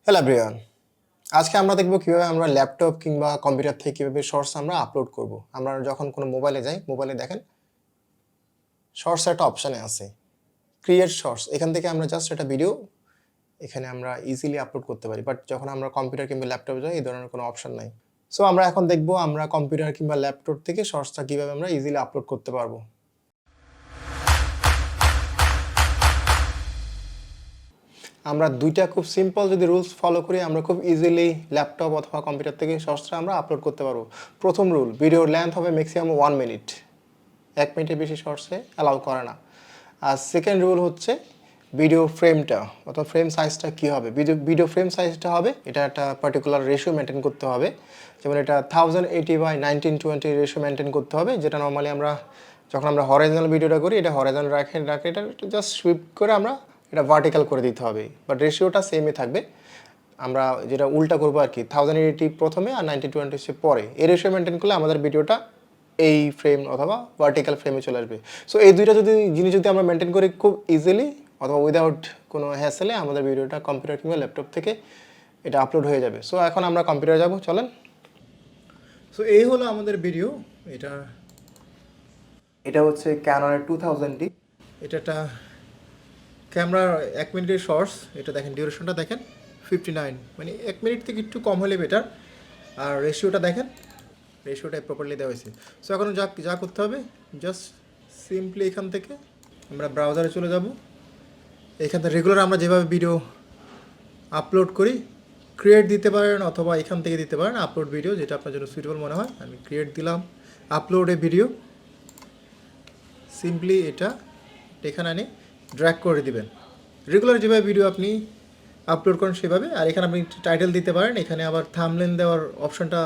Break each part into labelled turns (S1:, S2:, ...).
S1: Hello everyone, আজকে আমরা দেখব কিভাবে আমরা ল্যাপটপ কিংবা কম্পিউটার থেকে কিভাবে শর্টস আমরা আপলোড করব। আমরা যখন কোনো মোবাইলে যাই, মোবাইলে দেখেন শর্টস একটা অপশানে আছে, ক্রিয়েট শর্টস। এখান থেকে আমরা জাস্ট একটা ভিডিও এখানে আমরা ইজিলি আপলোড করতে পারি। বাট যখন আমরা কম্পিউটার কিংবা ল্যাপটপে যাই এই ধরনের কোনো অপশান নাই। সো আমরা এখন দেখব আমরা কম্পিউটার কিংবা ল্যাপটপ থেকে শর্টসটা কীভাবে আমরা ইজিলি আপলোড করতে পারবো। আমরা দুইটা খুব সিম্পল যদি রুলস ফলো করি আমরা খুব ইজিলি ল্যাপটপ অথবা কম্পিউটার থেকে শর্টসটা আমরা আপলোড করতে পারবো। প্রথম রুল, ভিডিওর লেন্থ হবে ম্যাক্সিমাম 1 মিনিট, 1 মিনিটের বেশি শর্টসে অ্যালাউ করে না। আর সেকেন্ড রুল হচ্ছে ভিডিও ফ্রেমটা অথবা ফ্রেম সাইজটা কী হবে, ভিডিও ফ্রেম সাইজটা হবে এটা একটা পার্টিকুলার রেশিও মেনটেন করতে হবে। যেমন এটা 1080x1920 রেশিও মেনটেন করতে হবে, যেটা নর্মালি আমরা যখন আমরা হরাইজনাল ভিডিওটা করি এটা হরাইজনাল রাখে এটা জাস্ট সুইপ করে আমরা এটা ভার্টিক্যাল করে দিতে হবে, বাট রেশিওটা সেমই থাকবে। আমরা যেটা উল্টা করবো আর কি, 1080 প্রথমে আর 1920 পরে, এই রেশিও মেনটেন করলে আমাদের ভিডিওটা এই ফ্রেম অথবা ভার্টিক্যাল ফ্রেমে চলে আসবে। সো এই দুইটা জিনিস যদি আমরা মেনটেন করি খুব ইজিলি অথবা উইদাউট কোনো হ্যাসেলে আমাদের ভিডিওটা কম্পিউটার কিংবা ল্যাপটপ থেকে এটা আপলোড হয়ে যাবে। সো এখন আমরা কম্পিউটারে যাব, চলেন। সো এই হলো আমাদের ভিডিও। এটা হচ্ছে ক্যাননের 2000D। এটা একটা ক্যামেরার 1 মিনিটের শর্টস। এটা দেখেন, ডিউরেশনটা দেখেন 59, মানে 1 মিনিট থেকে একটু কম হলে বেটার। আর রেশিওটা দেখেন, রেশিওটা প্রপারলি দেওয়া হয়েছে। সো এখন যা করতে হবে, জাস্ট সিম্পলি এখান থেকে আমরা ব্রাউজারে চলে যাব। এখান থেকে রেগুলার আমরা যেভাবে ভিডিও আপলোড করি, ক্রিয়েট দিতে পারেন অথবা এখান থেকে দিতে পারেন আপলোড ভিডিও, যেটা আপনার জন্য সুইটেবল মনে হয়। আমি ক্রিয়েট দিলাম, আপলোড এ ভিডিও। সিম্পলি এটা এখানে আনি ড্র্যাগ করে দিবেন, রেগুলার যেভাবে ভিডিও আপনি আপলোড করেন সেভাবে। আর এখানে আপনি টাইটেল দিতে পারেন, এখানে আবার থাম্বনেল দেওয়ার অপশনটা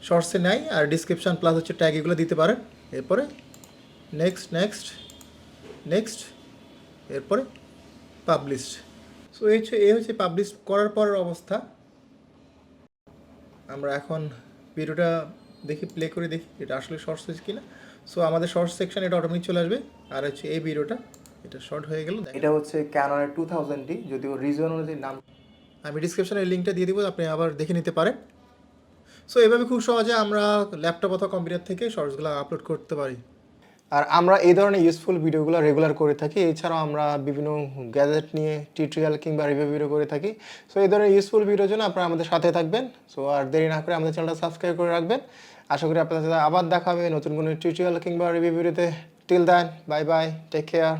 S1: শর্টসে নাই, আর ডিসক্রিপশান প্লাস হচ্ছে ট্যাগ এগুলো দিতে পারেন। এরপরে নেক্সট নেক্সট নেক্সট, এরপরে পাবলিশড। সো এই হচ্ছে পাবলিশ করার পরের অবস্থা। আমরা এখন ভিডিওটা দেখি, প্লে করে দেখি এটা আসলে শর্টস হয়েছে কিনা। সো আমাদের শর্টস সেকশন এটা অটোমেটিক চলে আসবে। আর হচ্ছে এই ভিডিওটা, এটা শর্ট হয়ে গেল। এটা হচ্ছে ক্যাননের 2000D, যদিও রিজন অনুযায়ী নাম আমি ডিসক্রিপশনের লিঙ্কটা দিয়ে দিব, আপনি আবার দেখে নিতে পারেন। সো এভাবে খুব সহজে আমরা ল্যাপটপ অথবা কম্পিউটার থেকে শর্টসগুলো আপলোড করতে পারি। আর আমরা এই ধরনের ইউজফুল ভিডিওগুলো রেগুলার করে থাকি। এছাড়াও আমরা বিভিন্ন গ্যাজেট নিয়ে টিউটোরিয়াল কিংবা রিভিউ ভিডিও করে থাকি। সো এই ধরনের ইউজফুল ভিডিওর জন্য আপনারা আমাদের সাথে থাকবেন। সো আর দেরি না করে আমাদের চ্যানেলটা সাবস্ক্রাইব করে রাখবেন। আশা করি আপনাদের সাথে আবার দেখা হবে নতুন কোনো টিউটোরিয়াল কিংবা রিভিউ ভিডিওতে। Till then, bye bye, take care.